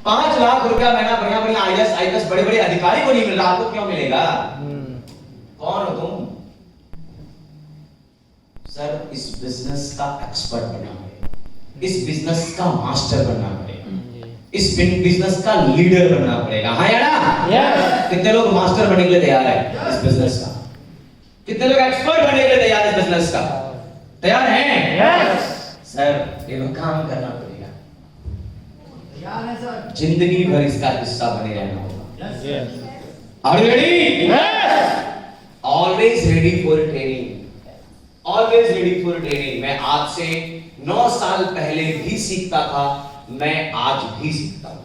5 लाख रुपया महीना बढ़िया बढ़िया आईएएस बड़े बड़े अधिकारी को नहीं मिल रहा, आपको क्यों मिलेगा? कौन हो तुम? सर इस बिजनेस का एक्सपर्ट बनना पड़ेगा, इस बिजनेस का मास्टर बनना पड़ेगा, इस बिजनेस का लीडर बनना पड़ेगा। हाँ या ना? yes. कितने लोग मास्टर बनने के लिए तैयार है इस बिजनेस का? कितने लोग एक्सपर्ट बनने के लिए तैयार है इस बिजनेस का? तैयार हैं? yes. सर ये काम करना पड़ेगा, तैयार है सर, जिंदगी भर इसका हिस्सा बने रहना होगा। yes. Are you ready? yes. Always ready for training, always ready for training। मैं आज से 9 साल पहले भी सीखता था, मैं आज भी सीखता हूं।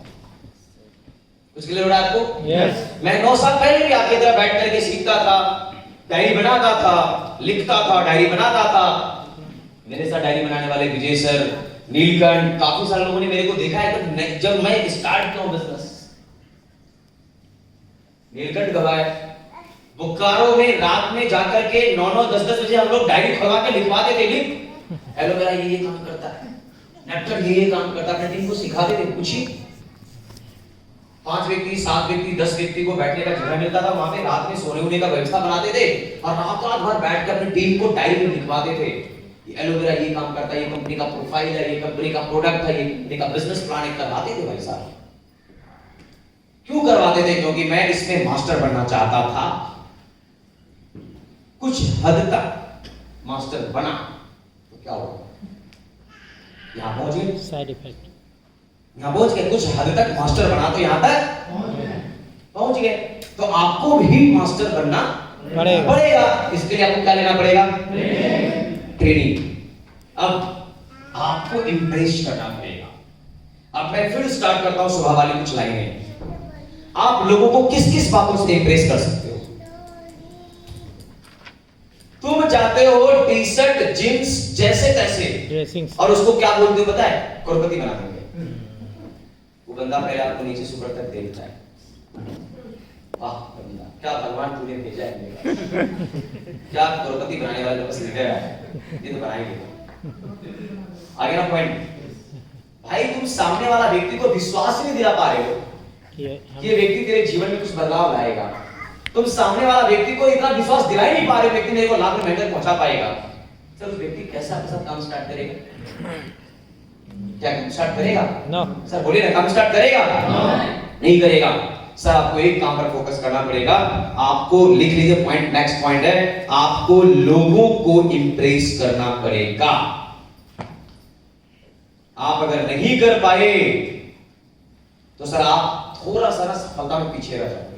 कुछ क्लियर हो रहा है आपको? yes. मैं 9 साल पहले भी आपकी तरह बैठ करके सीखता था, डायरी बनाता था, लिखता था, डायरी बनाता था। मेरे साथ डायरी बनाने वाले विजय सर, नीलकंठ, काफी सारे लोगों ने मेरे को देखा है जब मैं स्टार्ट किया बिजनेस। नीलकंठ गवाए बोकारो में रात में जाकर के 9-9 10-10 बजे हम लोग डायरी खुलवा के लिखवाते थे, लिख एलोवेरा ये काम करता है, नेक्टर ये काम करता है, अपने टीम को सिखाते थे। पूछिए 5 व्यक्ति 7 व्यक्ति 10 व्यक्ति को बैठने का जगह मिलता था, वहां पे रात में सोने होने का व्यवस्था बनाते थे और रात भर बैठ कर अपनी टीम को डायरी में लिखवाते थे। एलोवेरा ये काम करता है, ये कंपनी का प्रोफाइल है, ये कंपनी का प्रोडक्ट है, ये कंपनी का बिजनेस प्लान है, करवाते थे भाई साहब। क्यों करवाते थे? क्योंकि मैं इसमें मास्टर बनना चाहता था। कुछ हद तक मास्टर बना तो क्या हुआ? यहां पहुंच गए, साइड इफेक्ट यहां पहुंच गए। कुछ हद तक मास्टर बना तो यहां तक पहुंच गए। तो आपको भी मास्टर बनना पड़ेगा। इसके लिए आपको क्या लेना पड़ेगा? ट्रेनिंग। अब आपको इंप्रेस करना पड़ेगा। अब मैं फिर स्टार्ट करता हूं सुबह वाली कुछ लाइनें। आप लोगों को किस किस बातों से इंप्रेस कर सकते हो? तुम जाते हो टी शर्ट जींस जैसे तैसे और उसको क्या बोलते हो पता है? करोड़पति बना देंगे। वो बंदा पहले आपको नीचे से ऊपर तक देखता है, वाह बंदा क्या भगवान तूने भेजा है, क्या करोड़पति बनाने वाले बस लीडर है, ये तो बनाएंगे। आगे ना पॉइंट भाई, तुम सामने वाला व्यक्ति को विश्वास नहीं दिला पा रहे हो कि ये व्यक्ति तेरे जीवन में कुछ बदलाव लाएगा। तुम सामने वाला व्यक्ति को इतना विश्वास दिला ही नहीं पा रहे, व्यक्ति मेरे को लाख में मेहनत पहुंचा पाएगा। सर उस व्यक्ति कैसा आपके साथ काम स्टार्ट करेगा? क्या स्टार्ट करेगा? नो सर बोलिए ना, काम स्टार्ट करेगा? नहीं करेगा। सर आपको एक काम पर फोकस करना पड़ेगा। आपको लिख लीजिए पॉइंट, नेक्स्ट पॉइंट है, आपको लोगों को इंप्रेस करना पड़ेगा। आप अगर नहीं कर पाए तो सर आप थोड़ा सा ना सफलता में पीछे रह जाओगे।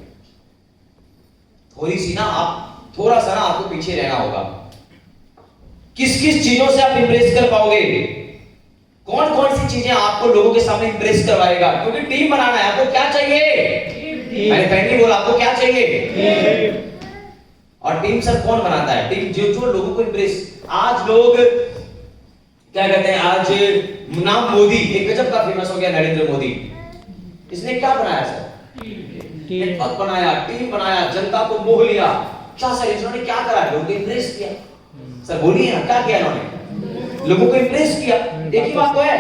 थोड़ी सी ना आप थोड़ा सा ना आपको पीछे रहना होगा। किस किस चीजों से आप इंप्रेस कर पाओगे? कौन कौन सी चीजें आपको लोगों के सामने इंप्रेस करवाएगा? क्योंकि टीम बनाना है। आपको क्या चाहिए? मैंने पहले बोला आपको क्या चाहिए? और टीम सर कौन बनाता है? टीम जो लोगों को इंप्रेस। आज लोग क्या कहते हैं, आज नाम मोदी एक गजब का फेमस हो गया, नरेंद्र मोदी। इसने क्या बनाया सर? नेटवर्क बनाया, टीम बनाया, जनता को मोह लिया। क्या सर इन्होंने क्या करा? लोगों को इंप्रेस किया। सर बोलिए ना, क्या किया इन्होंने? लोगों को इंप्रेस किया। एक ही बात तो है,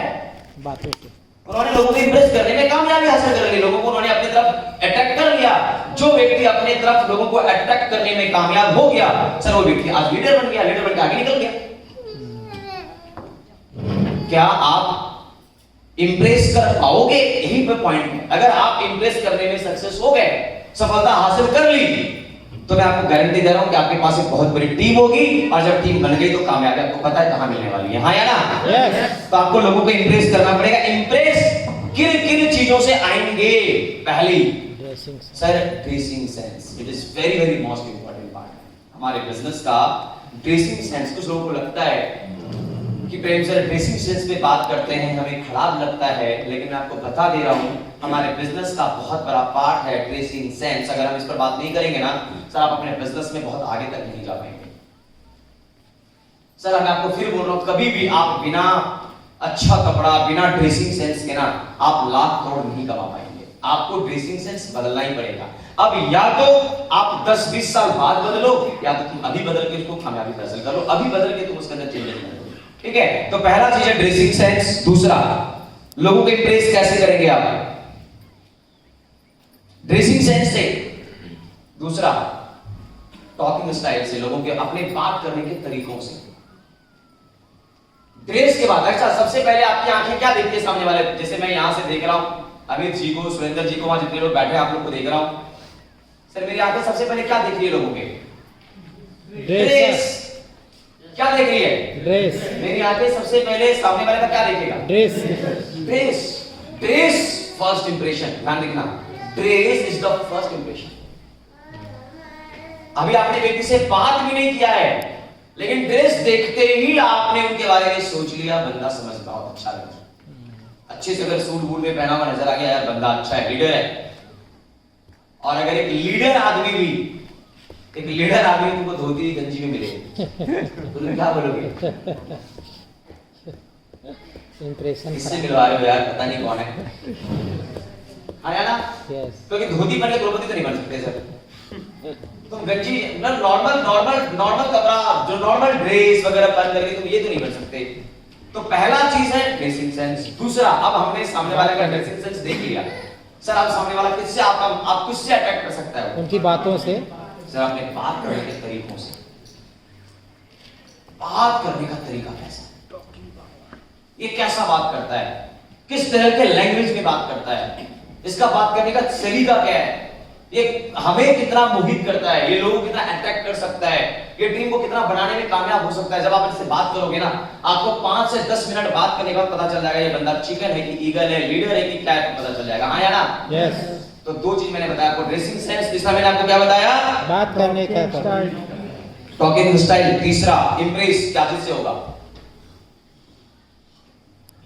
उन्होंने लोगों को इंप्रेस करने में कामयाबी हासिल कर ली। लोगों को उन्होंने अपनी तरफ अट्रैक्ट कर लिया। जो व्यक्ति अपने तरफ लोगों को अट्रैक्ट करने में कामयाब हो गया, सर वो व्यक्ति आज लीडर बन गया, लीडर बन के आगे निकल गया। क्या आप इंप्रेस कर पाओगे? यही पे पॉइंट है। अगर आप इंप्रेस करने में सक्सेस हो गए, सफलता हासिल कर ली, तो मैं आपको गारंटी दे रहा हूं कि आपके पास एक बहुत बड़ी टीम होगी और जब टीम बन गई तो कामयाबी आपको पता है कहां मिलने वाली है। हाँ या ना? yes. तो आपको लोगों को इंप्रेस करना पड़ेगा। इंप्रेस किन किन चीजों से आएंगे? पहली sir dressing sense. It is very very most important part हमारे बिजनेस का, ड्रेसिंग सेंस। कुछ लोगों को लगता है कि प्रेम सर ड्रेसिंग सेंस पे बात करते हैं, हमें खराब लगता है, लेकिन मैं आपको बता दे रहा हूं हमारे बिजनेस का बहुत बड़ा पार्ट है ड्रेसिंग सेंस। अगर हम इस पर बात नहीं करेंगे ना सर, आप अपने बिजनेस में बहुत आगे तक नहीं जा पाएंगे। सर मैं आपको फिर बोल रहा हूं, कभी भी आप बिना अच्छा कपड़ा, बिना ड्रेसिंग सेंस के ना आप लाख करोड़ नहीं कमा पाएंगे। आपको ड्रेसिंग सेंस बदलना ही पड़ेगा। अब या तो आप 10-20 साल बाद बदलो, या तो तुम अभी बदल के उसको कामयाबी हासिल करो। अभी बदल के तुम उसके अंदर चेंजेस करो। ठीक है, तो पहला चीज है ड्रेसिंग सेंस। दूसरा, लोगों को इंप्रेस कैसे करेंगे आप? सेंस से, दूसरा टॉकिंग स्टाइल से, लोगों के अपने बात करने के तरीकों से। ड्रेस के बाद अच्छा, सबसे पहले आपकी आंखें क्या देखती है सामने वाले? जैसे मैं यहां से देख रहा हूं अमित जी को, सुरेंद्र जी को, वहां जितने लोग बैठे हैं आप लोग को देख रहा हूं सर, मेरी आंखें सबसे पहले क्या देख रही है लोगों के? ड्रेस। क्या देख रही है? ड्रेस। मेरी आंखें सबसे पहले सामने वाले का क्या देखेगा? Dress. Dress. Dress first impression, ध्यान देखना, dress is the first impression. अभी आपने व्यक्ति से बात भी नहीं किया है, लेकिन ड्रेस देखते ही आपने उनके बारे में सोच लिया, बंदा समझता हो अच्छा लगा, अच्छे से अगर सूट बूट में पहना हुआ नजर आ गया, यार बंदा अच्छा है, लीडर है। और अगर एक लीडर आदमी तुमको धोती गंजी में मिले तो तुम क्या बोलोगे? इंप्रेशन इससे मिलवा रहे हो यार, पता नहीं कौन है, ना? क्योंकि धोती पहन के द्रौपदी तो नहीं बन सकते सर। तुम गंजी नॉर्मल कपड़ा, जो नॉर्मल ड्रेस वगैरह पहन करके तुम ये तो नहीं बन सकते। तो पहला चीज है ड्रेसिंग सेंस। दूसरा, अब हमने सामने वाले का ड्रेसिंग सेंस देख लिया सर, अब सामने वाला किससे आप किससे अट्रैक्ट कर सकता है? उनकी बातों से सर, अपने बात करने के तरीकों से। बात करने का तरीका कैसा, ये कैसा बात करता है, किस तरह के लैंग्वेज में बात करता है, इसका बात करने का तरीका क्या है, ये हमें कितना मोहित करता है, ये लोगों को कितना अट्रैक्ट कर सकता है, ये टीम को कितना बनाने में कामयाब हो सकता है। जब आप इससे बात करोगे ना, आपको 5 से 10 मिनट बात करने के बाद पता चल जाएगा ये बंदा चिकन है कि ईगल है, लीडर है कि क्या है, पता चल जाएगा। हाँ या ना? यस। तो दो चीज मैंने बताया आपको, ड्रेसिंग सेंस, तीसरा मैंने आपको क्या बताया? बात करने का स्टाइल, टॉकिंग स्टाइल। तीसरा इंप्रेस क्या चीज से होगा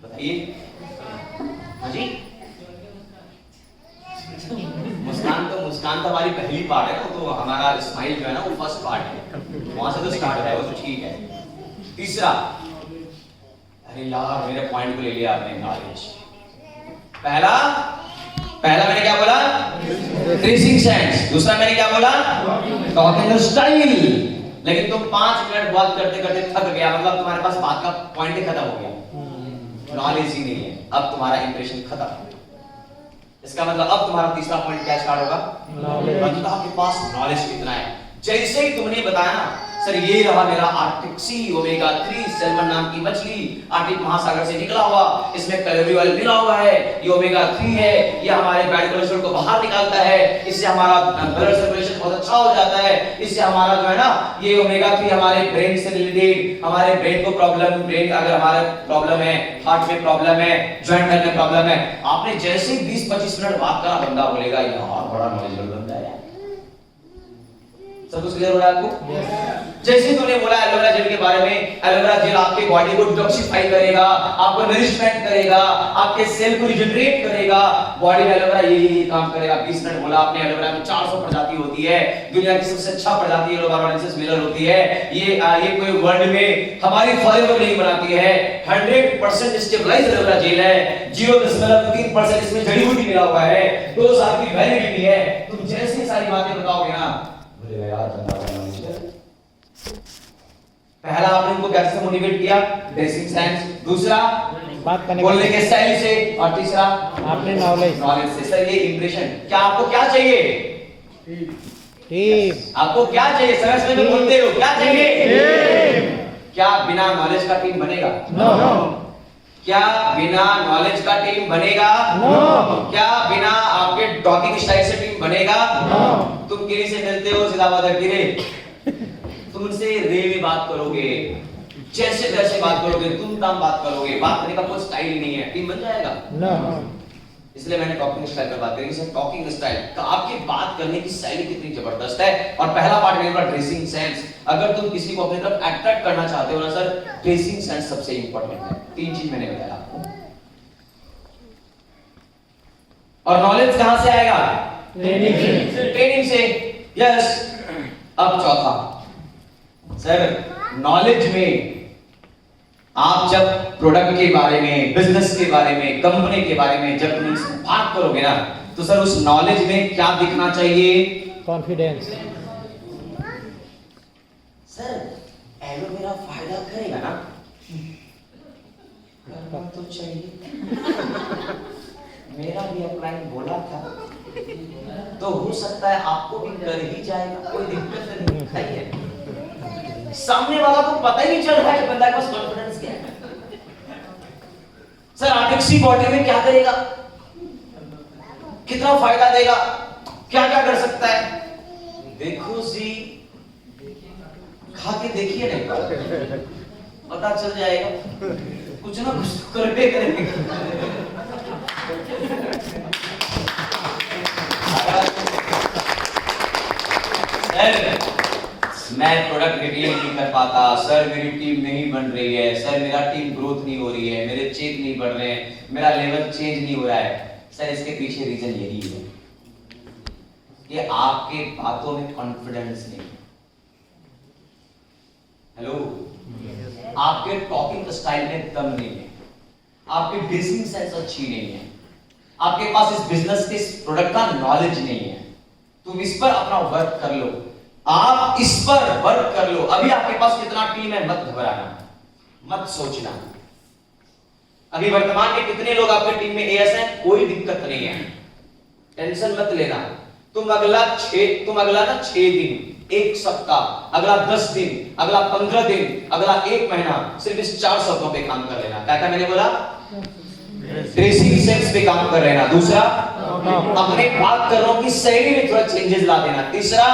बताइए? हाँ जी, मुस्कान तो हमारी पहली पार्ट है, तो हमारा स्माइल जो है ना वो फर्स्ट पार्ट है, वहां से तो स्टार्ट है, वो तो ठीक है। तीसरा, अरे यार मेरे पॉइंट को ले लिया आपने, नॉलेज। पहला मैंने क्या बोला? Dressing sense. दूसरा मैंने क्या बोला? Talking style. लेकिन तुम 5 मिनट बात करते करते थक गया, मतलब तुम्हारे पास बात का पॉइंट ही खत्म हो गया, नॉलेज ही नहीं है, अब तुम्हारा इंप्रेशन खत्म। इसका मतलब अब तुम्हारा तीसरा पॉइंट क्या स्टार्ट होगा? नॉलेज। मतलब आपके पास नॉलेज कितना है। जैसे ही तुमने बताया ना सर, ये रहा मेरा आर्टिक सी ओमेगा 3 सैल्मन नाम की मछली, आर्टिक महासागर से निकला हुआ, इसमें कैलोरी ऑयल मिला हुआ है, ये ओमेगा 3 है, ये हमारे बैड कोलेस्ट्रॉल को बाहर निकालता है, इससे हमारा ब्लड सर्कुलेशन बहुत अच्छा हो जाता है, इससे हमारा जो है ना ये ओमेगा 3 हमारे ब्रेन से रिलेटेड, हमारे ब्रेन को प्रॉब्लम, ब्रेन अगर हमारे प्रॉब्लम है, हार्ट में प्रॉब्लम है, जॉइंट में प्रॉब्लम है, आपने जैसे ही 20-25 मिनट बात करा, बंदा बोलेगा यार बड़ा नॉलेजेबल बंदा है। सब कुछ क्लियर हो रहा है आपको? जैसे तुमने बोला एलोवेरा जेल के बारे में, एलोवेरा जेल आपके बॉडी को डिटॉक्सिफाई करेगा, आपको नरिशमेंट करेगा, आपके सेल को रिजनरेट करेगा, बॉडी में एलोवेरा ये काम करेगा। 20 मिनट बोला आपने, एलोवेरा में 400 प्रजाति होती है, दुनिया की सबसे अच्छा प्रजाति एलोवेरा मिलर होती है। ये कोई वर्ल्ड में हमारी फॉरेवर नहीं बनाती है, 100% स्टेबलाइज्ड एलोवेरा जेल है, 0.3% इसमें जड़ी बूटी मिला हुआ है, 2 साल की वैलिडिटी है। तुम जैसी सारी बातें बताओगे ना, पहला आपने उनको कैसे मोटिवेट किया? Dressing sense. दूसरा बात करने बोलने के स्टाइल से, और तीसरा आपने नॉलेज से। सर ये इंप्रेशन, क्या आपको क्या चाहिए? टीम। आपको क्या चाहिए? समझ में बोलते हो क्या चाहिए? क्या बिना नॉलेज का टीम बनेगा? नो। क्या बिना नॉलेज का टीम बनेगा? नो। क्या बिना आपके टॉकिंग स्टाइल से टीम बनेगा? नो। तुम किसी से मिलते हो, सीधा बात है किरे, तुम उनसे रे में बात करोगे, जैसे तैसे बात करोगे, तुम ताम बात करोगे, बात करने का कोई स्टाइल ही नहीं है, टीम बन जाएगा? नो। इसलिए मैंने टॉकिंग स्टाइल पर बात करी। सर टॉकिंग स्टाइल का आपकी बात करने की शैली कितनी जबरदस्त है। और पहला पार्ट मेरा ड्रेसिंग सेंस। अगर तुम किसी को अपनी तरफ अट्रैक्ट करना चाहते हो ना सर, ड्रेसिंग सेंस सबसे इंपॉर्टेंट है। 3 चीज मैंने बताया आपको। और नॉलेज कहां से आएगा? ट्रेनिंग से। यस। अब चौथा सर, नॉलेज में आप जब प्रोडक्ट के बारे में, बिजनेस के बारे में, कंपनी के बारे में जब तुम बात करोगे ना, तो सर उस नॉलेज में क्या दिखना चाहिए? कॉन्फिडेंस। सर एलोवेरा फायदा करेगा ना? करना तो चाहिए। मेरा भी अपलाइन बोला था, तो हो सकता है आपको भी कर ही जाएगा, कोई दिक्कत नहीं है। सामने वाला को पता ही नहीं चल रहा है कि बंदा के पास कॉन्फिडेंस क्या है। सर आर्टिक्सी बॉडी में क्या करेगा, कितना फायदा देगा, क्या क्या कर सकता है? देखो जी, खा के देखिए नहीं, पता चल जाएगा। कुछ ना कुछ करके करेंगे। मैं प्रोडक्ट रिवील नहीं कर पाता सर, मेरी टीम नहीं बन रही है सर, मेरा टीम ग्रोथ नहीं हो रही है, मेरे चेक नहीं बढ़ रहे हैं, मेरा लेवल चेंज नहीं हो रहा है। सर इसके पीछे रीजन यही है कि आपके बातों में कॉन्फिडेंस नहीं है। हेलो, आपके टॉकिंग स्टाइल में दम नहीं है, आपकी बिजनेस सेंस अच्छी नहीं है, आपके पास इस बिजनेस के इस प्रोडक्ट का नॉलेज नहीं है। तुम इस पर अपना वर्क कर लो, आप इस पर वर्क कर लो। अभी आपके पास कितना टीम है मत घबराना, मत सोचना। अभी वर्तमान में कितने लोग आपके टीम में एएस हैं, कोई दिक्कत नहीं है, टेंशन मत लेना। तुम अगला 6 दिन, एक सप्ताह, अगला 10 दिन, अगला 15 दिन, अगला 1 महीना सिर्फ इस 4 शब्दों पे काम कर लेना। क्या मैंने बोला? ड्रेसिंग सेंस पे काम कर लेना। दूसरा, अपने बात कर रहा हूं कि शैली में थोड़ा चेंजेस ला देना। तीसरा,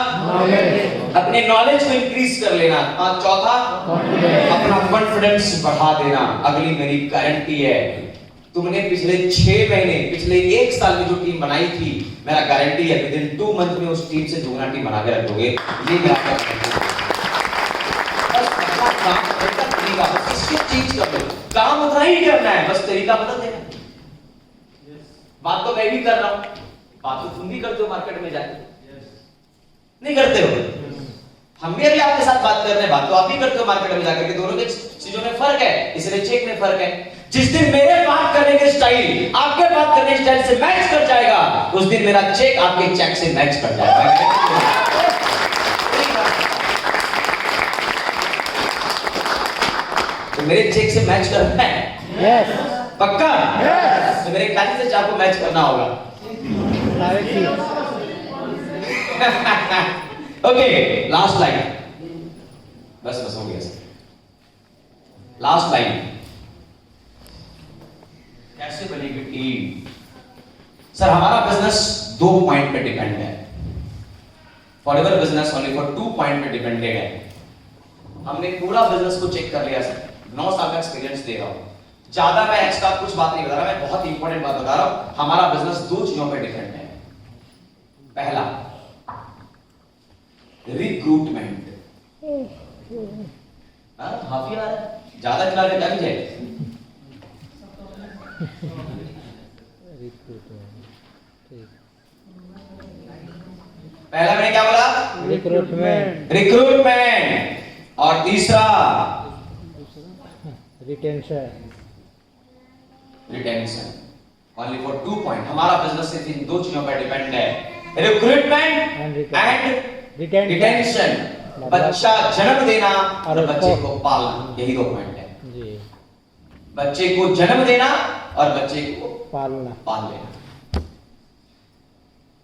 अपने नॉलेज को इंक्रीज कर लेना। चौथा, अपना कॉन्फिडेंस बढ़ा देना। अगली मेरी गारंटी है, तुमने पिछले 6 महीने, पिछले 1 साल में जो टीम बनाई थी, मेरा गारंटी है विद इन 2 मंथ में उस टीम से दुगना टीम बना के रखोगे। ये मेरा तरीका, बस इसको चेंज कर लो। काम उतना ही करना है, बस तरीका बदल देना। बात तो मैं भी कर रहा हूं, बात तो तुम भी करते हो मार्केट में जाके, नहीं करते हो? हम भी अभी आपके साथ बात कर रहे हैं, बात तो आप भी करते हो मार्केट में जाकर के। दोनों के चीजों में फर्क है, इसलिए चेक में फर्क है। जिस दिन मेरे बात करने के स्टाइल आपके बात करने के स्टाइल से मैच कर जाएगा, उस दिन मेरा चेक आपके चेक से मैच कर जाएगा। तो मेरे चेक से मैच करना है? यस। पक्का? यस। तो मेरे खाली से चाकू मैच करना होगा। ओके, लास्ट लाइन, बस हो गया सर। लास्ट लाइन, कैसे बनेगी टीम? सर हमारा बिजनेस 2 पॉइंट पे डिपेंड है। For ever business only for 2 point पे डिपेंडेड है। हमने पूरा बिजनेस को चेक कर लिया सर, 9 साल का एक्सपीरियंस दे रहा हूं। ज्यादा मैं एक्स्ट्रा कुछ बात नहीं बता रहा, मैं बहुत इंपॉर्टेंट बात बता रहा हूं। हमारा बिजनेस 2 चीजों पे डिपेंड है। पहला, रिक्रूटमेंट। हाफी आ रहा है, ज्यादा खिला के क्या जाए। पहला मैंने क्या बोला? रिक्रूटमेंट। और तीसरा, रिटेंशन। Only for 2 point. हमारा बिजनेस सिर्फ इन 2 चीजों पर डिपेंड है, रिक्रूटमेंट एंड रिटेंशन। बच्चा जन्म देना और बच्चे को पालना, यही 2 पॉइंट है जी। बच्चे को जन्म देना और बच्चे को पाल लेना।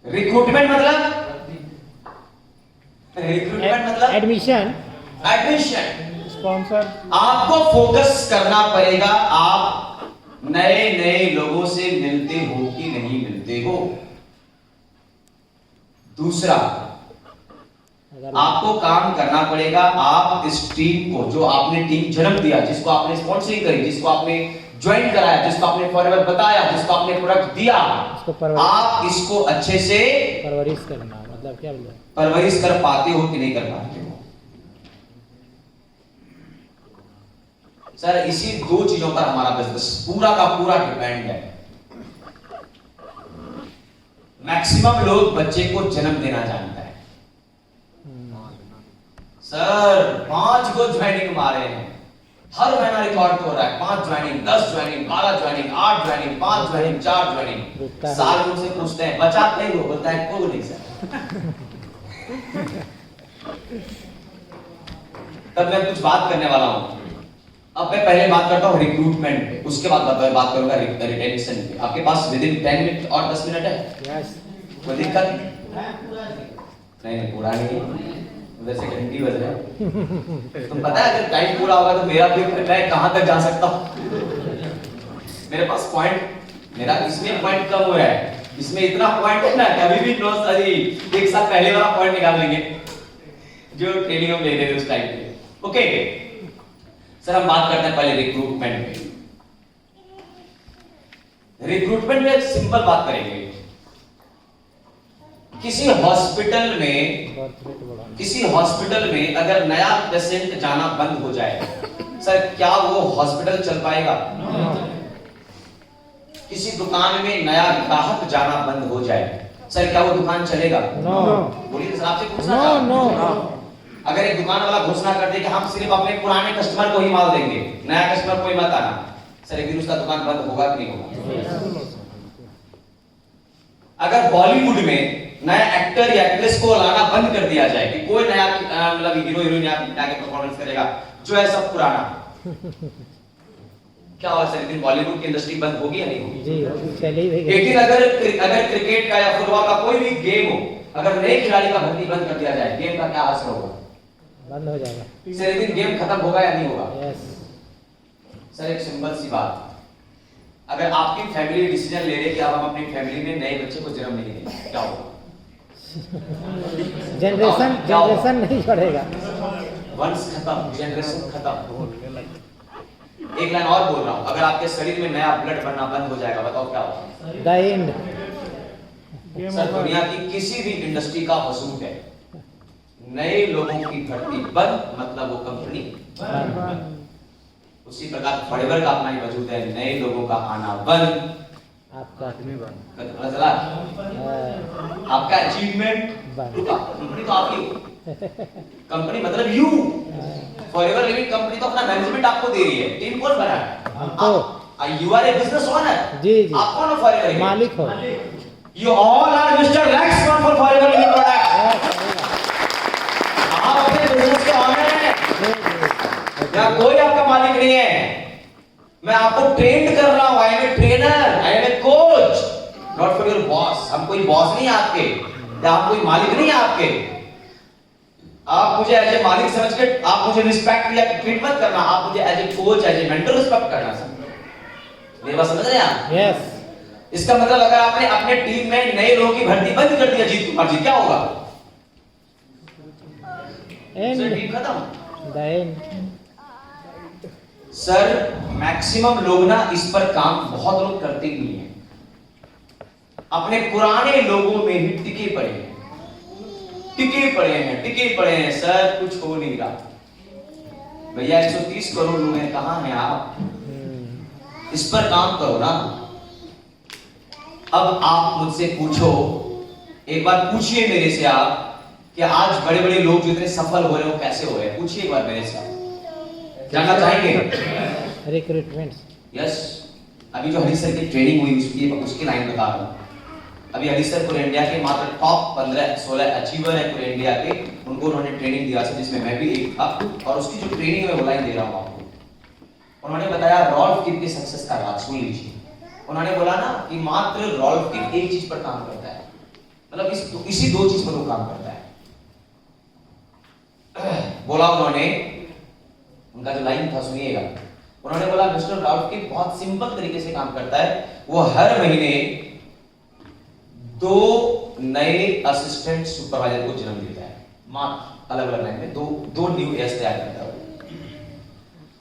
रिक्रूटमेंट मतलब एडमिशन, स्पॉन्सर। आपको फोकस करना पड़ेगा, आप नए लोगों से मिलते हो कि नहीं मिलते हो। दूसरा, आपको काम करना पड़ेगा, आप इस टीम को, जो आपने टीम जन्म दिया, जिसको आपने स्पॉन्सरिंग करी, जिसको आपने ज्वाइन कराया, जिसको आपने फॉरएवर बताया, जिसको आपने प्रोडक्ट दिया, आप इसको अच्छे से परवरिश करना। मतलब क्या बोल रहे हैं? परवरिश कर पाते हो कि नहीं कर पाते हो? सर इसी 2 चीजों पर हमारा बिजनेस पूरा का पूरा डिपेंड है। मैक्सिमम लोग बच्चे को जन्म देना जानता है। सर 5 को ज्वाइनिंग मारे हैं, हर महीना रिकॉर्ड हो रहा है। 5 joining, 10 joining, 12 joining, 8 joining, 5 joining, 4 joining. साल में उनसे पूछते हैं बचाते हैं, वो बोलता है को नहीं सर। तब मैं कुछ बात करने वाला हूं। अब मैं पहले बात करता हूं रिक्रूटमेंट पे, उसके बाद बात करूंगा रिटेंशन पे। आपके पास विद इन 10 मिनट और 10 मिनट है? यस। कोई दिक्कत नहीं, पूरा नहीं, उधर से घंटी बज रहा है। तुम पता है अगर टाइम पूरा होगा तो मेरा भी मैं कहां तक जा सकता हूं। मेरे पास पॉइंट, मेरा इसमें पॉइंट कम हुआ है, इसमें इतना पॉइंट है ना कि अभी भी 9 साल एक साल पहले वाला पॉइंट निकाल लेंगे जो ट्रेनिंग हम ले रहे थे उस टाइम पे। ओके सर, हम बात करते हैं पहले रिक्रूटमेंट पे। रिक्रूटमेंट में एक सिंपल बात करेंगे। किसी हॉस्पिटल में अगर नया पेशेंट जाना बंद हो जाए, सर क्या वो हॉस्पिटल चल पाएगा? किसी दुकान में नया ग्राहक जाना बंद हो जाए, सर क्या वो दुकान चलेगा? बोलिए सर, आपसे पूछना अगर एक दुकान वाला घोषणा कर दे कि हम सिर्फ अपने पुराने कस्टमर को ही माल देंगे, नया कस्टमर कोई मत आना, सर एक दिन उसका दुकान बंद होगा कि नहीं होगा? अगर बॉलीवुड में नया एक्टर या एक्ट्रेस को लाना बंद कर दिया जाए कि कोई नया मतलब हीरो हीरोइन आके परफॉर्मेंस करेगा, जो है सब पुराना, क्या होगा सर? दिन बॉलीवुड की इंडस्ट्री बंद होगी या नहीं होगी? जी चली ही। लेकिन अगर क्रिकेट का या फुटबॉल का कोई भी गेम हो, अगर नए खिलाड़ी का भर्ती बंद कर दिया जाए, गेम का क्या असर होगा? बंद हो जाएगा सर एक दिन गेम खत्म होगा या नहीं होगा? यस। सर एक सिंपल सी बात, अगर आपकी फैमिली डिसीजन ले रही है कि अब हम अपनी फैमिली में नए बच्चे को जन्म नहीं देंगे, क्या होगा? जनरेशन नहीं छोड़ेगा, वंश खत्म, जनरेशन खत्म। एक लाइन और बोल रहा हूं, अगर आपके शरीर में नया ब्लड बनना बंद हो जाएगा, बताओ क्या होगा? The end. सर दुनिया की किसी भी इंडस्ट्री का वसूल है, नए लोगों की भर्ती बंद मतलब वो कंपनी। उसी प्रकार फॉरएवर का अपना ही वजूद है, नए लोगों का आना बंद, आपका आपका अचीवमेंट कंपनी तो आपकी, कंपनी मतलब यू। फॉरएवर लिविंग कंपनी तो अपना मैनेजमेंट आपको दे रही है, टीम कौन बना है? You are a business owner. जी आप कौन हो? फॉरएवर मालिक हो। You all are mister Rex for forever living product. आप अपने बिजनेस के ओनर हैं, या कोई आपका मालिक नहीं है। मैं आपको ट्रेन कर रहा हूं, I am a trainer, I am a coach, not for your boss. हम कोई बॉस नहीं है आपके, या आप कोई मालिक नहीं है आपके। आप मुझे एज ए मालिक समझ के आप मुझे रिस्पेक्ट या ट्रीट मत करना, आप मुझे as a coach, as a mentor respect करना। सर मेरी बात समझ रहे हैं आप? यस। इसका मतलब अगर आपने अपने टीम में नए लोगों की भर्ती बंद कर दिया जीत कुमार जी, क्या होगा? एंड सर टीम खत्म, द एंड। सर मैक्सिमम लोग ना इस पर काम बहुत लोग करते ही नहीं है, अपने पुराने लोगों में ही टिके पड़े हैं, टिके पड़े हैं। सर कुछ हो नहीं रहा भैया, 130 करोड़ लोग हैं, कहां हैं आप? इस पर काम करो ना। अब आप मुझसे पूछो, एक बार पूछिए मेरे से आप कि आज बड़े बड़े लोग जो इतने सफल हो रहे हो कैसे हो रहे हैं, पूछिए एक बार मेरे से। जानना चाहेंगे? रिक्रूटमेंट। यस, अभी जो हरी सर की ट्रेनिंग हुई उसकी लाइन बता रहा हूं। अभी हरी सर पूरे इंडिया के मात्र टॉप 15-16 अचीवर है पूरे इंडिया के, उनको उन्होंने ट्रेनिंग दिया था, जिसमें मैं भी एक था। और उसकी जो ट्रेनिंग है वो लाइन दे रहा हूं आपको। उन्होंने बताया रॉल्फ किप की सक्सेस का राज, सुन लीजिए। उन्होंने बोला ना कि मात्र रॉल्फ किप एक चीज पर काम करता है, मतलब इसी दो चीज पर वो काम करता है। बोला उन्होंने, उनका जो लाइन था सुनिएगा। उन्होंने बोला मिस्टर रॉल्फ किप बहुत सिंपल तरीके से काम करता है, वो हर महीने 2 नए असिस्टेंट सुपरवाइजर को जन्म देता है, मात्र अलग अलग लाइन में दो न्यू एएस तैयार करता है,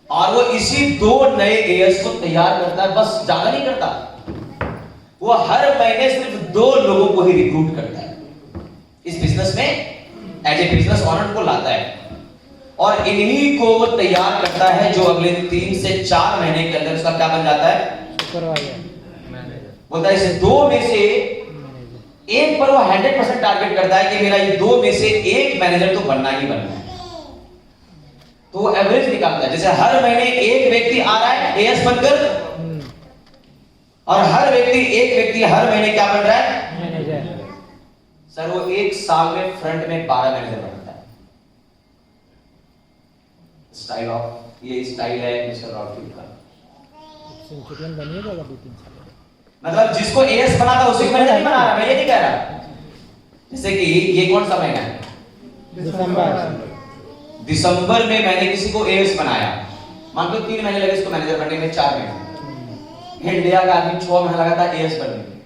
और वो इसी 2 नए एएस को तैयार करता है, बस ज्यादा नहीं करता। वो हर महीने सिर्फ 2 लोगों को ही रिक्रूट करता है इस बिजनेस में, एज ए बिजनेस ओनर को लाता है, और इन्हीं को वो तैयार करता है जो अगले 3 से 4 महीने के अंदर उसका क्या बन जाता है? Supervisor, manager. बोलता है इस 2 में से एक पर वो 100% टारगेट करता है कि मेरा ये 2 में से एक मैनेजर तो बनना ही बनना है। तो वो एवरेज निकालता है, जैसे हर महीने एक व्यक्ति आ रहा है एएस बनकर, और एक व्यक्ति हर महीने क्या बन रहा है? मैनेजर। सर वो 1 साल में फ्रंट में 12 मैनेजर बनता है। स्टाइल ऑफ, ये स्टाइल है मिस्टर रॉल्फ किप का। बनिएगा 2-3 साल। मतलब जिसको एएस बना था उसी को मैनेजर नहीं बना रहा, मैं ये नहीं कह रहा। जैसे कि ये कौन सा महीना है? दिसंबर। दिसंबर में मैंने किसी को एएस बनाया, मान लो 3 महीने लगे इसको मैनेजर बनने में, 4 महीने। इंडिया का आदमी 6 महीने लगा था एएस बनने में।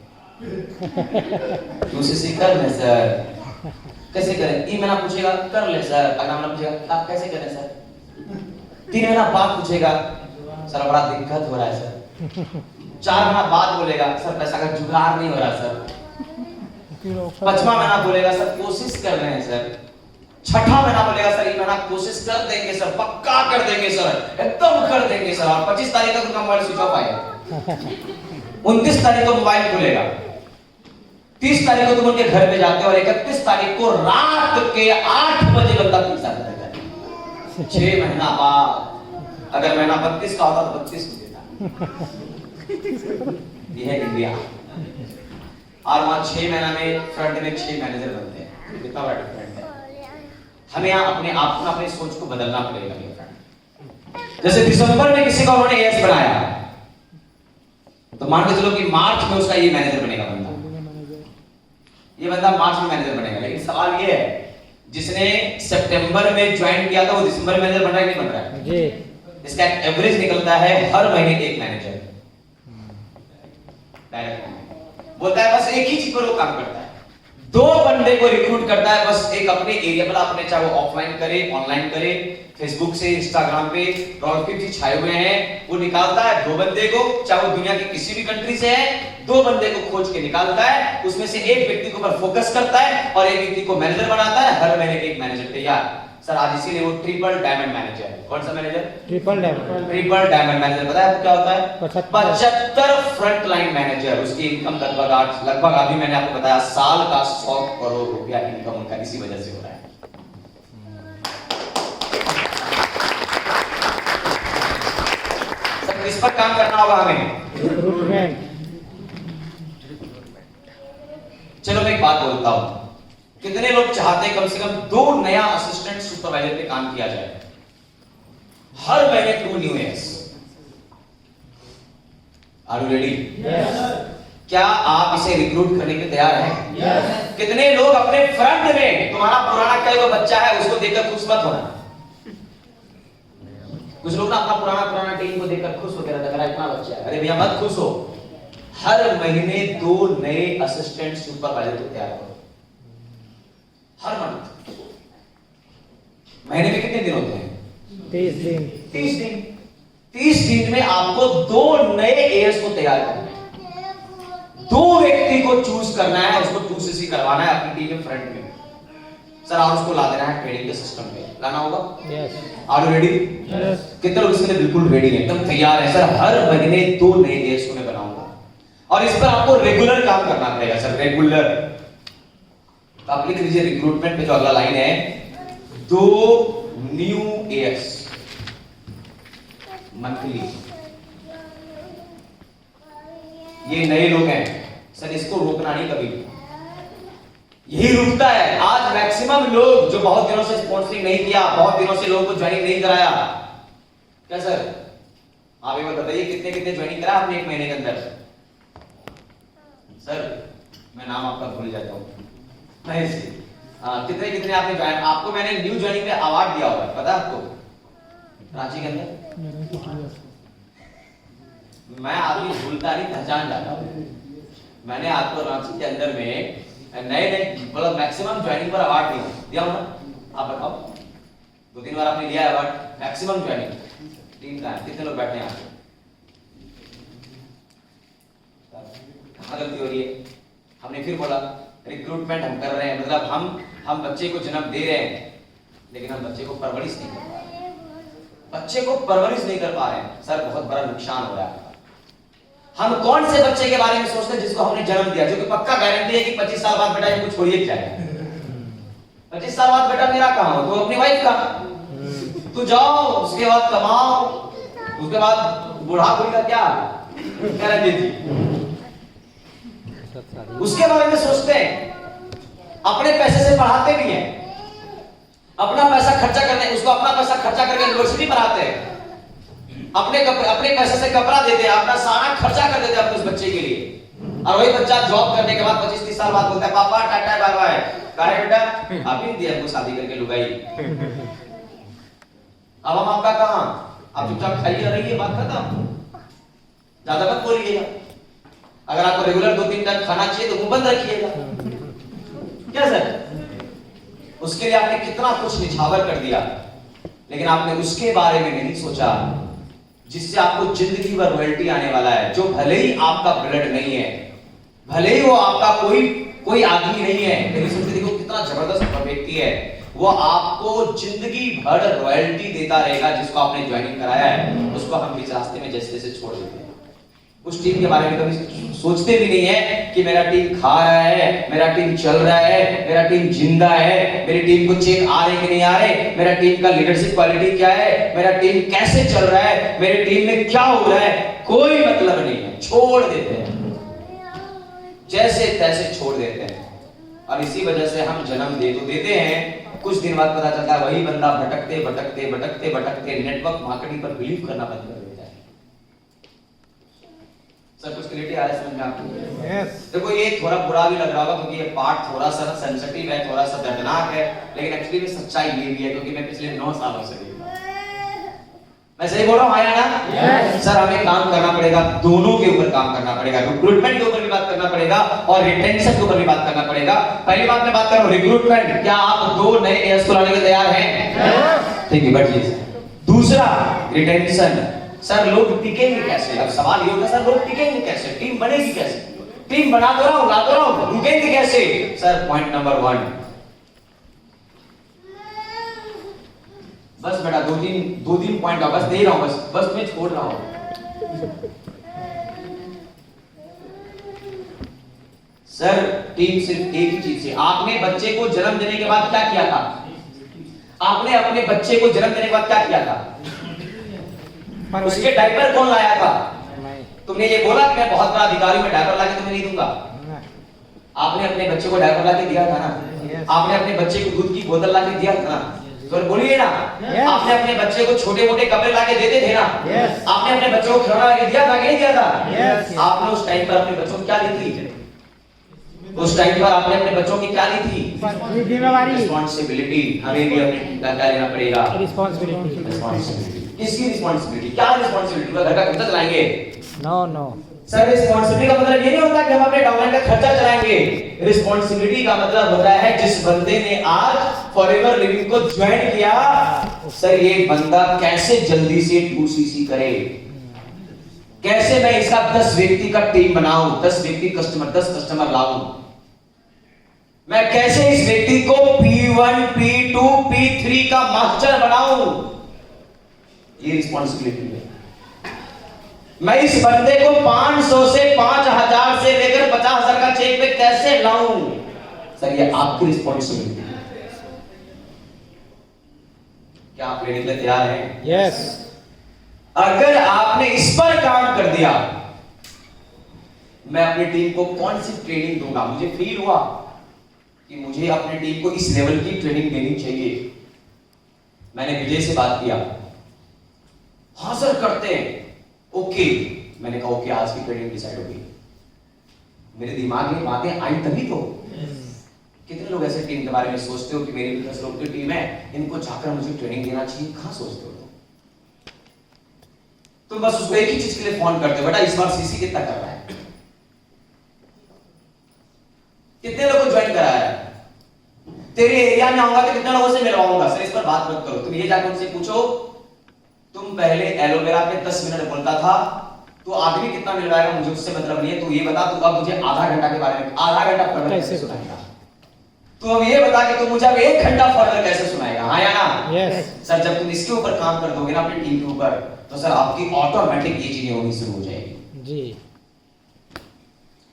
यूसीसी कर ले सर, कैसे करें? 3 महीना पूछेगा कर ले सर, अगला महीना पूछेगा आप कैसे करें सर, 3 महीना बाद पूछेगा सर बड़ा दिक्कत हो रहा है सर, 4 महीना बाद बोलेगा सर पैसा का जुगाड़ नहीं हो रहा सर, 5वां महीना बोलेगा सर कोशिश कर रहे हैं सर, 6ठा महीना बोलेगा सर ये महीना कोशिश कर देंगे सर, पक्का कर देंगे सर, एकदम कर देंगे सर, और 25 तारीख तक उनका मोबाइल स्विच ऑफ आएगा। 29 तारीख को मोबाइल खुलेगा, 30 तारीख को तुम उनके घर पे जाते हो और 31 तारीख को रात के 8 बजे बंदा पैसा करेगा। 6 महीना बाद अगर महीना 32 का होता तो 32 को देता। ये है इंडिया। और वहां 6 महीना में फ्रंट में 6 मैनेजर बनते हैं, कितना बड़ा डिफरेंट है। हमें यहाँ अपने आप को अपनी सोच को बदलना पड़ेगा मेरे फ्रेंड। जैसे दिसंबर में किसी का उन्होंने एएस बनाया, तो मान के चलो कि मार्च में उसका ये मैनेजर बनेगा बंदा, ये बंदा मार्च में मैनेजर बनेगा। लेकिन सवाल ये है जिसने सितंबर में ज्वाइन किया था वो दिसंबर में मैनेजर बन रहा है कि नहीं बन रहा है? जी। इसका एवरेज निकलता है हर महीने एक मैनेजर डायरेक्ट बोलता है, बस एक ही चीज पर वो काम करता है, 2 बंदे को रिक्रूट करता है, बस एक अपने एरिया पर, अपने चाहे वो ऑफलाइन करे ऑनलाइन करे, फेसबुक से इंस्टाग्राम पे प्रोडक्टिव छाए हुए हैं, वो निकालता है 2 बंदे को, चाहे वो दुनिया की किसी भी कंट्री से है, 2 बंदे को खोज के निकालता है, उसमें से एक व्यक्ति के ऊपर फोकस करता है और एक व्यक्ति को मैनेजर बनाता है। हर महीने के एक मैनेजर तैयार सर। आज इसीलिए वो ट्रिपल डायमंड मैनेजर है। कौन सा manager? Triple diamond. Triple diamond manager पता है क्या होता है? 75 फ्रंट लाइन मैनेजर। उसकी इनकम लगभग अभी मैंने आपको बताया साल का 100 करोड़ रुपया इनकम उनका इसी वजह से हो रहा है। सब इस पर काम करना होगा हमें, रिक्रूटमेंट। चलो मैं एक बात बोलता हूं, कितने लोग चाहते हैं कम से कम 2 नया असिस्टेंट सुपरवाइजर पे काम किया जाए हर महीने 2 न्यू एस? Are you ready? क्या आप इसे रिक्रूट करने के तैयार हैं? Yes. कितने लोग अपने फ्रंट में, तुम्हारा पुराना कोई वो बच्चा है उसको देखकर खुश मत होना। कुछ लोग ना अपना पुराना टीम को देखकर खुश होकर रहता है, मेरा इतना बच्चा है, अरे भैया मत खुश हो, हर महीने 2 नए असिस्टेंट सुपरवाइजर को तैयार करो हर मंथ। महीने में कितने दिन होते हैं? 30 दिन। 30 दिन। 30 दिन में आपको 2 नए एएस को तैयार करना है, 2 व्यक्ति को चूज करना है, उसको 2सीसी करवाना है अपनी टीम के फ्रंट में सर, और उसको ला देना है ट्रेनिंग के सिस्टम पे, लाना होगा। Yes. Are you ready? Yes. कितने लोग इसके लिए बिल्कुल रेडी हैं, एकदम तैयार है सर? हर महीने 2 नए एएस को मैं बनाऊंगा और इस पर आपको रेगुलर काम करना पड़ेगा सर, रेगुलर। तो आप लिख लीजिए रिक्रूटमेंट पे जो अगला लाइन है, 2 न्यू एएस मंथली। ये नए लोग हैं सर, इसको रोकना नहीं कभी, यही रुकता है। आज मैक्सिमम लोग जो बहुत दिनों से स्पॉन्सरिंग नहीं किया, बहुत दिनों से लोगों को ज्वाइनिंग नहीं कराया, क्या सर आप एक बार बताइए कितने ज्वाइनिंग करा आपने 1 महीने के अंदर? सर मैं नाम आपका भूल जाता हूँ, नहीं कितने आपने ज्वाइन, आपको मैंने न्यू ज्वाइनिंग पे अवार्ड दिया हुआ है, पता है आपको? रांची के अंदर मैं आदमी भूलता नहीं, पहचान जाता हूँ। मैंने आपको रांची के अंदर में नए मतलब मैक्सिमम ज्वाइनिंग पर अवार्ड दिया हूँ ना, आप बताओ 2-3 बार आपने लिया अवार्ड मैक्सिमम ज्वाइनिंग टीम का। कितने लोग बैठे हैं यहाँ? कहाँ गलती हो रही है? हमने फिर बोला रिक्रूटमेंट हम कर रहे हैं, मतलब हम बच्चे को जन्म दे रहे हैं लेकिन हम बच्चे को परवरिश नहीं कर पा रहे हैं, बच्चे को परवरिश नहीं कर पा रहे हैं सर, बहुत बड़ा नुकसान हो रहा है। हम कौन से बच्चे के बारे में सोचते हैं जिसको हमने जन्म दिया, जो कि पक्का गारंटी है कि 25 साल बाद बेटा इनको छोड़िए जाएगा, 25 साल बाद बेटा मेरा कहाँ हो, तो अपनी वाइफ का तू जाओ, उसके बाद कमाओ, उसके बाद बुढ़ा बुढ़ी का क्या गारंटी थी, उसके बारे में सोचते हैं। अपने पैसे से पढ़ाते भी हैं, अपना पैसा खर्चा करने, उसको अपना पैसा खर्चा करके यूनिवर्सिटी पढ़ाते हैं, अपने पैसे से कपड़ा देते हैं, अपना सारा खर्चा कर देते हैं अपने उस बच्चे के लिए। और वही बच्चा जॉब करने के बाद 25-30 साल बाद बोलता है पापा टाटा बाय बाय। कहा बेटा अभी दिया को शादी करके लुगाई। अब हम आपका कहां, आप चुपचाप खाइए रहिए, बात खत्म, ज्यादा मत बोलिएगा। अगर आपको रेगुलर 2-3 टाइम खाना चाहिए तो मुंह बंद रखिएगा। क्या सर, उसके लिए आपने कितना कुछ निछावर कर दिया, लेकिन आपने उसके बारे में नहीं सोचा जिससे आपको जिंदगी भर रॉयल्टी आने वाला है। जो भले ही आपका ब्लड नहीं है, भले ही वो आपका कोई आदमी नहीं है, लेकिन सोचते देखो कितना जबरदस्त व्यक्ति है, वो आपको जिंदगी भर रॉयल्टी देता रहेगा। जिसको आपने ज्वाइनिंग कराया है उसको हम बीच रास्ते में जैसे जैसे छोड़ देते हैं। उस टीम के बारे में कभी सोचते भी नहीं है कि मेरा टीम खा रहा है, मेरा टीम चल रहा है, मेरा टीम जिंदा है, मेरी टीम को चेक आ रहे कि नहीं आ रहे, मेरा टीम का लीडरशिप क्वालिटी क्या है, मेरा टीम कैसे चल रहा है, मेरी टीम में क्या हो रहा है, कोई मतलब नहीं है, छोड़ देते हैं, जैसे तैसे छोड़ देते हैं। और इसी वजह से हम जन्म दे तो देते हैं, कुछ दिन बाद पता चलता है वही बंदा भटकते भटकते भटकते भटकते नेटवर्क मार्केटिंग पर बिलीव करना बंद कर देता है। सर कुछ क्लियरिटी आ रहा है समझ में आपको? Yes. देखो ये थोड़ा बुरा भी लग रहा होगा क्योंकि ये पार्ट थोड़ा सा सेंसिटिव है, थोड़ा सा दर्दनाक है, लेकिन एक्चुअली में सच्चाई ये भी है क्योंकि मैं पिछले 9 सालों से मैं सही बोल रहा हूँ आया ना? Yes. सर हमें काम करना पड़ेगा, दोनों के ऊपर काम करना पड़ेगा, रिक्रूटमेंट के ऊपर भी बात करना पड़ेगा और रिटेंशन के ऊपर भी बात करना पड़ेगा। पहली बात मैं बात कर रहा हूँ रिक्रूटमेंट, क्या आप 2 नए एएस को लाने के तैयार हैं? ठीक है बैठिए। दूसरा रिटेंशन, सर लोग टिकेंगे कैसे? अब सवाल ये होगा सर लोग टिकेंगे कैसे, टीम बनेगी कैसे? टीम बना तो रहा हूं, ला तो रहा हूं, रुकेंगे कैसे? सर पॉइंट नंबर 1, बस बेटा 2-3 पॉइंट बस दे रहा हूं, बस मैं छोड़ रहा हूं। सर टीम सिर्फ एक ही चीज है, आपने बच्चे को जन्म देने के बाद क्या किया था? आपने अपने बच्चे को जन्म देने के बाद क्या किया था? उसके डायपर कौन लाया था? तुमने ये बोला कि मैं बहुत बड़ा अधिकारी हूं, मैं डायपर लाके तुम्हें नहीं दूंगा। आपने अपने बच्चे को डायपर लाके दिया था ना? आपने अपने बच्चे को दूध की बोतल लाके दिया था ना? तो बोलिए ना, आपने अपने बच्चे को छोटे मोटे कपड़े लाके देते थे ना? आपने अपने बच्चों को खिलौना लाके दिया था कि नहीं दिया था? आपने उस टाइम पर अपने बच्चों को क्या दी थी? उस टाइम पर आपने अपने बच्चों की क्या ली थी? रिस्पॉन्सिबिलिटी। हमें भी अपने क्या लेना पड़ेगा? रिस्पॉन्सिबिलिटी। किसकी रिस्पॉन्सिबिलिटी? क्या रिस्पॉन्सिबिलिटी? घर का खर्चा चलाएंगे? नो सर रिस्पॉन्सिबिलिटी का मतलब ये नहीं होता कि हम अपने डाउनलाइन का खर्चा चलाएंगे। रिस्पॉन्सिबिलिटी का मतलब होता है जिस बंदे ने आज फॉरएवर लिविंग को ज्वाइन किया, सर ये बंदा कैसे जल्दी से 2cc करे, कैसे मैं इसका 10 व्यक्ति का टीम बनाऊं, 10 व्यक्ति कस्टमर 10 कस्टमर लाऊं, मैं कैसे इस व्यक्ति को P1 P2 P3 का मास्टर बनाऊं, ये रिस्पॉन्सिबिलिटी है। मैं इस बंदे को 500 से 5000 से लेकर 50,000 का चेक पे कैसे लाऊं, सर ये आपकी रिस्पॉन्सिबिलिटी है। क्या आप लेने के लिए तैयार हैं? यस। अगर आपने इस पर काम कर दिया, मैं अपनी टीम को कौन सी ट्रेनिंग दूंगा? मुझे फील हुआ कि मुझे अपनी टीम को इस लेवल की ट्रेनिंग देनी चाहिए। मैंने विजय से बात किया, हाँ सर करते हैं, ओके। मैंने कहा ओके आज की ट्रेनिंग डिसाइड होगी। मेरे दिमाग में बातें आई तभी तो। कितने लोग ऐसे टीम के बारे में सोचते हो कि मेरी 10 लोग की टीम है, इनको जाकर मुझे ट्रेनिंग देना चाहिए? कहां सोचते हो तुम बस उसको एक ही चीज के लिए फोन करते हो, बेटा इस बार सीसी कितना कर रहा है, कितने लोगों को ज्वाइन कराया है, तेरे एरिया में आऊंगा तो कितने लोगों से मिलवाऊंगा? सर इस पर बात मत करो, तुम ये जाकर उनसे पूछो, तुम पहले एलोवेरा पे 10 मिनट बोलता था, तो आदमी कितना मिलवाएगा मुझे उससे मतलब नहीं है। तू ये बता, तू अब मुझे आधा घंटा के बारे में आधा घंटा फर्दर कैसे सुनाएगा? तू अब ये बता कि तू मुझे अब 1 घंटा फर्दर कैसे सुनाएगा? हाँ या ना? यस। सर जब तुम इसके ऊपर काम कर दोगे ना अपनी टीम के ऊपर, तो सर आपकी ऑटोमेटिक ये चीजें होनी शुरू हो जाएगी जी।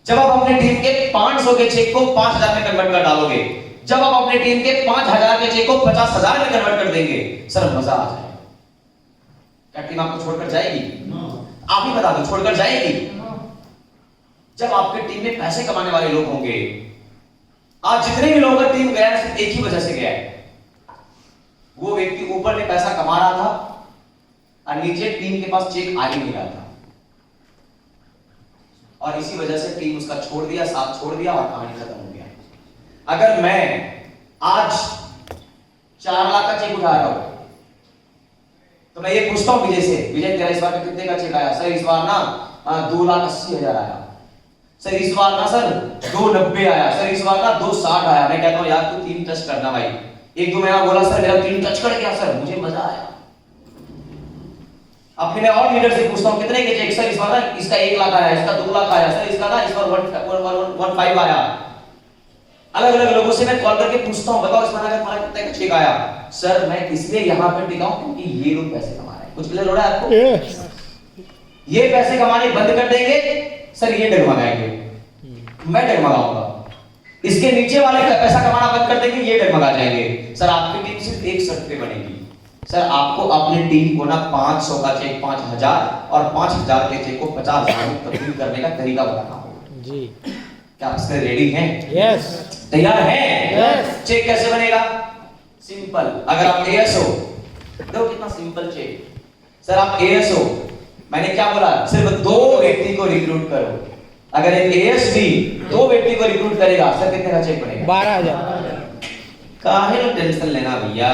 जब आप अपने टीम के 500 के चेक को 5000 में कन्वर्ट कर डालोगे, जब आप अपने टीम के 5000 के चेक को 50,000 में कन्वर्ट कर देंगे, सर मजा आ जाएगा। क्या टीम आपको छोड़कर जाएगी? आप ही बता दो, छोड़कर जाएगी? जब आपकी टीम में पैसे कमाने वाले लोग होंगे, आज जितने भी लोगों का टीम गया है सिर्फ एक ही वजह से गया है, वो व्यक्ति ऊपर में पैसा कमा रहा था और नीचे टीम के पास चेक आ ही नहीं रहा था। और इसी वजह से टीम उसका छोड़ दिया, साथ छोड़ दिया और कहानी खत्म हो गया। अगर मैं आज 4 लाख का चेक उठा रहा हूं तो मैं ये पूछता हूं विजय से, विजय तेरा इस बार में कितने का चेक आया? सर इस बार ना 2,80,000 आया। सर इस बार ना सर 2,90 आया। सर इस बार ना 2,60 आया। मैं कहता हूं यार तू 3 टच करना भाई। 1-2 महीना बोला सर मेरा 3 टच कर गया सर, मुझे मजा आया। अपने मैं और लीडर से पूछता हूं कितने के चेक? सर इस बार ना इसका 1 लाख आया, इसका 2 लाख आया, सर इसका ना इस बार 1.5 आया। अलग अलग लोगों से मैं कॉल करके पूछता हूं बताओ इस महीने का तुम्हारा कितने का चेक आया? सर मैं इसलिए यहां पे टिका हूं क्योंकि ये लोग पैसे कमा रहे हैं। कुछ क्लियर हो रहा है आपको? ये पैसे कमाने बंद कर देंगे, सर ये डगमगाएंगे, मैं डगमगाऊंगा। इसके नीचे वाले का पैसा कमाना बंद कर देंगे, ये डगमगा जाएंगे। सर आपकी टीम सिर्फ एक शर्त पे बनेगी, सर आपको अपनी टीम को ना 500 का चेक 5,000 और 5,000 के चेक को 50,000 में तब्दील करने का तरीका बताना होगा। जी क्या आप इसके रेडी हैं? यस। तैयार हैं? यस। चेक कैसे बनेगा? सिंपल। अगर आप एएस हो, देखो कितना सिंपल चेक। सर आप एएस हो, मैंने क्या बोला? सिर्फ 2 व्यक्ति को रिक्रूट करो। अगर एक एएस भी 2 व्यक्ति को रिक्रूट करेगा, सर कितने का चेक बनेगा? 12,000। काहे लो टेंशन लेना भैया।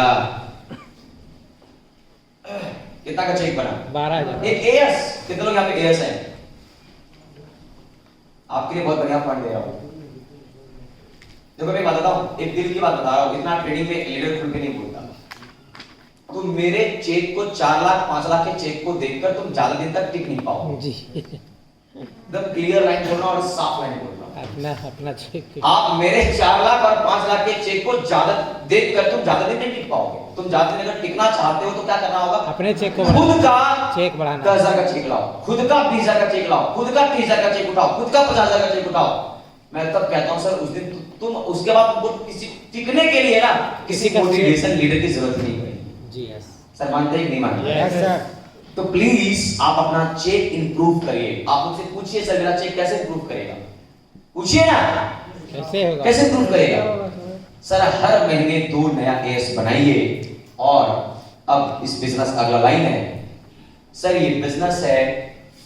कितना का चेक बना? 12,000। एक एएस, कितने लोग यहाँ पे एएस हैं? आपके लिए बहुत बढ़िया पॉइंट दे रहा हूं। देखो मैं बताता हूं, एक दिल की बात बता रहा हूं, इतना ट्रेडिंग में लीडर खुल के नहीं बोलता। तुम मेरे चेक को 4 लाख 5 लाख के चेक को देखकर तुम ज्यादा दिन तक टिक नहीं पाओगे। जी एकदम क्लियर लाइन बोलना और साफ लाइन बोलना। अपना चेक। आप मेरे 4 लाख और 5 लाख के चेक को ज्यादा देखकर तुम ज्यादा दिन नहीं टिक पाओगे। तुम ज्यादा दिन अगर टिकना चाहते हो तो क्या करना होगा? अपने चेक को खुद का चेक बढ़ाना। 10,000 का चेक लाओ, खुद का 20,000 का चेक लाओ, खुद का 30,000 का चेक उठाओ, खुद का 50,000 का चेक उठाओ। मैं तब कहता हूं सर उस दिन तुम उसके बाद तुमको किसी टिकने के लिए ना किसी मोटिवेशन लीडर की जरूरत नहीं पड़ेगी। जी यस। सर मानते हैं कि नहीं मानते? Yes sir. तो प्लीज आप अपना चेक इंप्रूव करिए। आप उनसे पूछिए सर मेरा चेक कैसे इंप्रूव करेगा? पूछिए ना, कैसे होगा? कैसे इंप्रूव करेगा? सर हर महीने 2 नया एएस बनाइए। और अब इस बिजनेस का अगला लाइन है सर, ये बिजनेस है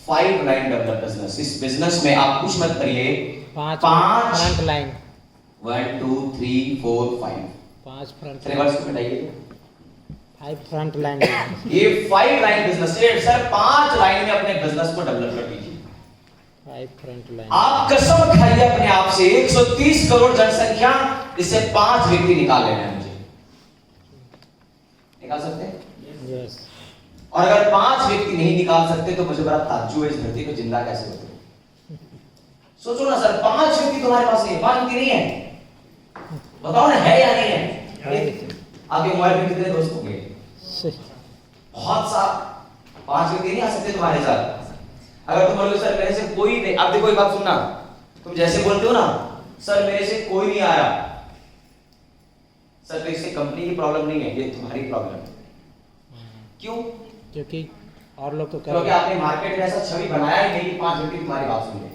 5 लाइन डेवलप बिजनेस। इस बिजनेस में आप कुछ मत करिए, 5 फ्रंट लाइन, 1 2 3 4 5 5 फ्रंट रिवर्स को मिटाइए। 5 फ्रंट लाइन। ये 5 लाइन बिजनेस है सर, 5 लाइन में अपने बिजनेस को डेवलप कर दीजिए। 5 फ्रंट लाइन। आप कसम खाइए अपने आप से, 130 करोड़ जनसंख्या, इससे 5 व्यक्ति निकाल लेना है मुझे। निकाल सकते हैं? यस। और अगर 5 व्यक्ति नहीं निकाल सकते तो मुझे बड़ा ताज्जुब है, इस धरती पे जिंदा कैसे होते? सोचो ना सर, 5 व्यक्ति तुम्हारे पास नहीं है, 5 व्यक्ति नहीं है, बताओ ना है या नहीं है? आपके मोबाइल में कितने दोस्त होंगे? बहुत सा। 5 व्यक्ति नहीं आ सकते तुम्हारे साथ। अगर तुम बोलोगे सर मेरे से कोई नहीं, आप देखो एक बात सुनना, तुम जैसे बोलते हो ना सर मेरे से कोई नहीं आ रहा, सर तो इससे कंपनी की प्रॉब्लम नहीं है, ये तुम्हारी प्रॉब्लम है। क्यों? क्योंकि और लोग तो कर क्योंकि आपने मार्केट में ऐसा छवि बनाया ही नहीं कि 5 व्यक्ति तुम्हारी बात सुन ले।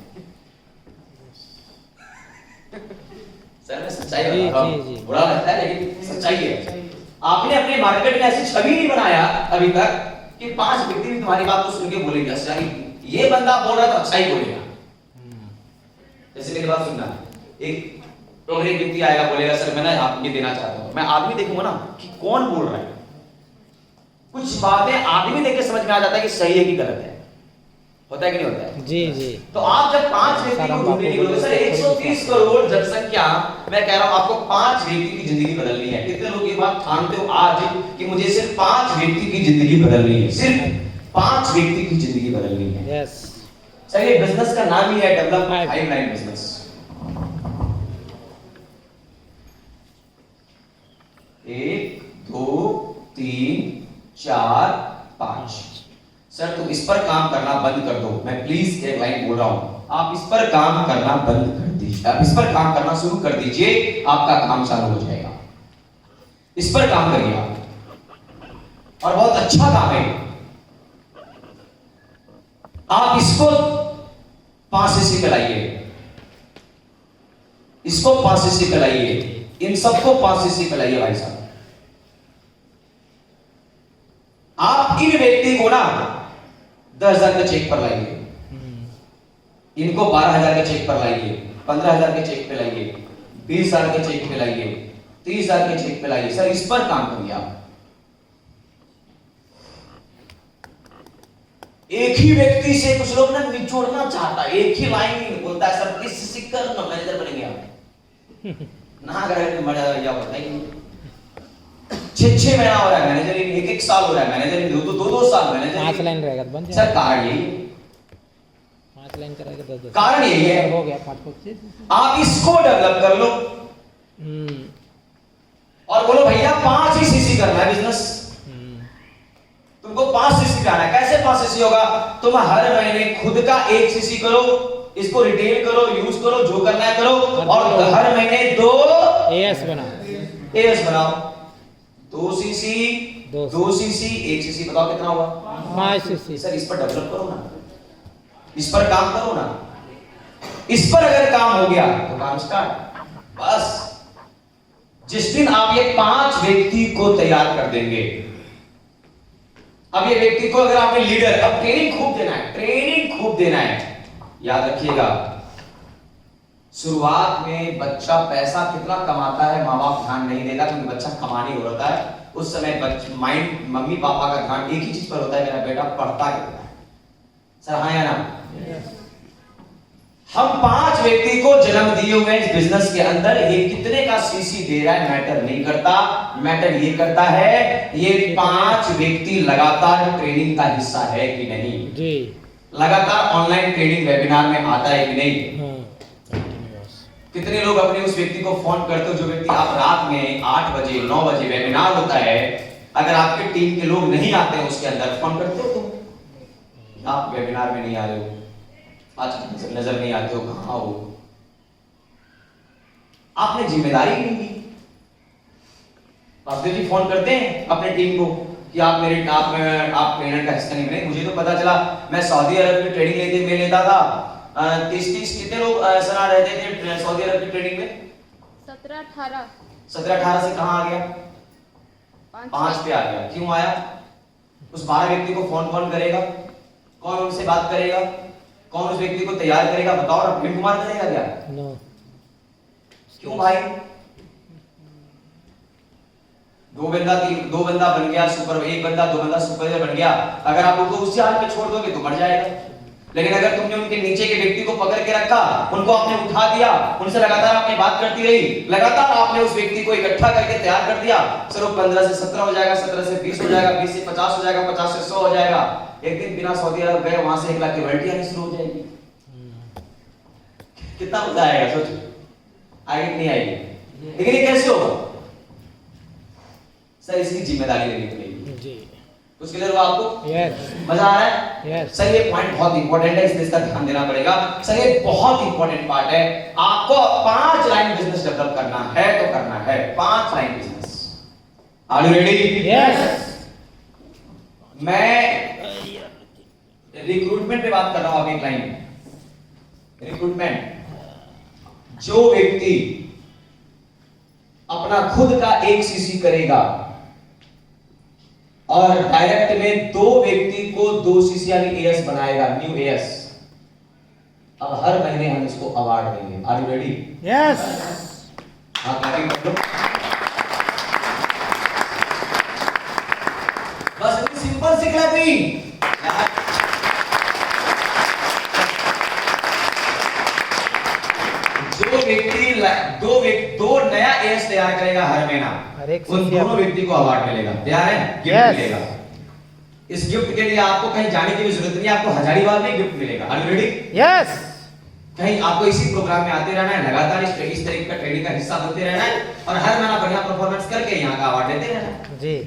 सर मैं सच्चाई बता रहा हूं, बुरा लगता है लेकिन सच्चाई है। आपने अपने मार्केट में ऐसी छवि नहीं बनाया अभी तक कि 5 व्यक्ति भी तुम्हारी बात को सुन के बोलेंगे अच्छा ये बंदा बोल रहा था अच्छा ही बोलेगा। जैसे मेरी बात सुनना, एक व्यक्ति आएगा बोलेगा सर मैं ना आपको देना चाहता हूं, मैं आदमी देखूंगा ना कि कौन बोल रहा है। कुछ बातें आदमी देख के समझ में आ जाता है कि सही है कि गलत है, होता है कि नहीं होता है? जी जी। तो आप जब 5 व्यक्ति को ढूंढने निकलोगे सर, 130 करोड़ जनसंख्या, मैं कह रहा हूं आपको 5 व्यक्ति की जिंदगी बदलनी है। कितने लोग ये बात ठानते हो आज कि मुझे सिर्फ 5 व्यक्ति की जिंदगी बदलनी है, सिर्फ 5 व्यक्ति की जिंदगी बदलनी है? यस। सर ये बिजनेस का नाम ही है डेवलप 5 लाइन बिजनेस। 1 2 3 4 5। सर तुम इस पर काम करना बंद कर दो। मैं प्लीज एक लाइन बोल रहा हूं, आप इस पर काम करना बंद कर दीजिए, आप इस पर काम करना शुरू कर दीजिए, आपका काम चालू हो जाएगा। इस पर काम करिए आप, और बहुत अच्छा काम है। आप इसको 5 सीसी पे लाइए, इसको 5 सीसी पे लाइए, इन सबको 5 सीसी पे लाइए भाई साहब। आप इन व्यक्ति को ना 10,000 का चेक पर लाइए, इनको 12,000 के चेक पर लाइए, 15,000 के चेक पे लाइए, 20,000 के चेक पे लाइए, 30,000 के चेक पे लाइए। सर इस पर काम करिए आप। एक ही व्यक्ति से कुछ लोग ना निचोड़ना चाहता है, एक ही लाइन बोलता है सर किस सिक्कर ना मैनेजर बनेंगे आप ना करे मजा या बताइए। 6 महीना हो रहा है मैनेजर, 1 साल हो रहा है मैनेजर, 2 साल मैनेजर। 5 लाइन रहेगा तो बन सर जाएगा। कारण यही 5 लाइन करेगा 10 कारण यही है, हो गया 5 आप इसको डेवलप कर लो और बोलो भैया 5 ही सीसी करना है बिजनेस, तुमको 5 सीसी का है। कैसे 5 सीसी होगा? तुम हर महीने खुद का 1 सीसी करो, इसको रिटेल करो, यूज करो, जो करना है करो, और हर महीने 2 एएस बना एएस बनाओ। 2 सीसी 2 सीसी 1 सीसी, बताओ कितना होगा? 5 सीसी। सर इस पर डेवलप करो ना, इस पर काम करो ना। इस पर अगर काम हो गया तो काम स्टार्ट। बस जिस दिन आप ये 5 व्यक्ति को तैयार कर देंगे, अब ये व्यक्ति को अगर आपने लीडर, अब ट्रेनिंग खूब देना है, ट्रेनिंग खूब देना है। याद रखिएगा शुरुआत में बच्चा पैसा कितना कमाता है माँ बाप ध्यान नहीं देता, क्योंकि बच्चा कमाने हो रहा है उस समय माइंड मम्मी पापा का ध्यान एक ही चीज पर होता है, मेरा बेटा पढ़ता कितना है। सर हाँ या ना? हम 5 व्यक्ति को जन्म दिए हुए हैं इस बिजनेस के अंदर, ये कितने का सीसी दे रहा है मैटर नहीं करता, मैटर ये करता है ये 5 व्यक्ति लगातार ट्रेनिंग का हिस्सा है कि नहीं जी, लगातार ऑनलाइन ट्रेनिंग वेबिनार में आता है कि नहीं। कितने लोग अपने उस व्यक्ति को फोन करते हो, जो व्यक्ति आप रात में 8 बजे 9 बजे वेबिनार होता है, अगर आपके टीम के लोग नहीं आते हैं उसके अंदर, फोन करते हो तुम, आप वेबिनार में नहीं आ रहे हो, आज नजर नहीं आते हो, कहां हो? आपने जिम्मेदारी नहीं दी। वासुदेव जी फोन करते हैं अपने टीम को कि आप ट्रेनर का हिस्सा नहीं बने। मुझे तो पता चला, मैं सऊदी अरब की ट्रेनिंग लेता था, 30 कितने लोग सना रहते थे सऊदी अरब की ट्रेनिंग में? 17-18 से कहां आ गया? 5 पे आ गया। क्यों आया? उस 12 व्यक्ति को फोन करेगा, कौन उनसे बात करेगा, कौन उस व्यक्ति को तैयार करेगा? बताओ ना, प्रेम कुमार करेगा क्या? नो। क्यों भाई? 2 बंदा बन गया सुपर, 1 बंदा 2 बंदा सुपरवाइजर बन गया, अगर आप उनको उसी हाल पे छोड़ दोगे तो मर जाएगा। लेकिन अगर तुमने उनके नीचे के व्यक्ति को पकड़ के रखा, उनको आपने उठा दिया, उनसे लगातार आपने बात करती रही, लगातार आपने उस व्यक्ति को इकट्ठा करके तैयार कर दिया, सर वो 15 से 17 हो जाएगा, 17 से 20 हो जाएगा, 20 से 50 हो जाएगा, 50 से 100 हो जाएगा। एक दिन बिना सऊदी अरब गए वहां से 1 लाख की वैल्टी आनी शुरू हो जाएगी। कितना मजा आएगा सोचो, आएगी नहीं आएगी? लेकिन ये कैसे होगा? सर इसकी जिम्मेदारी लेनी पड़ेगी जी। उसके लिए आपको यस, मजा आ रहा है? यस। सर ये पॉइंट बहुत इंपॉर्टेंट है, इसलिए इसका ध्यान देना पड़ेगा। सर ये बहुत इंपॉर्टेंट पार्ट है, आपको 5 लाइन बिजनेस डेवलप करना है तो करना है 5 line business. Are you ready? Yes. मैं रिक्रूटमेंट पे बात कर रहा हूं। अब एक लाइन रिक्रूटमेंट, जो व्यक्ति अपना खुद का 1 सीसी करेगा और डायरेक्ट में 2 व्यक्ति को 2 सीसी यानी एएस बनाएगा, न्यू एएस, अब हर महीने हम इसको अवार्ड देंगे। Are you ready? यस। हाँ क्लैपिंग कर लो। बस इतनी सिंपल सी क्लैपिंग। जो व्यक्ति 2 नया एएस तैयार करेगा हर महीना, उन दोनों व्यक्ति को अवार्ड मिलेगा। तैयार है? गिफ्ट मिलेगा। इस गिफ्ट के लिए आपको कहीं जाने की भी जरूरत नहीं है, आपको हजारीबाग में गिफ्ट मिलेगा। Are you ready? यस। कहीं आपको इसी प्रोग्राम में आते रहना है, लगातार इस तरीके का ट्रेनिंग का हिस्सा होते रहना है और हर महीना बढ़िया परफॉर्मेंस करके यहाँ का अवार्ड देते रहना है। जी।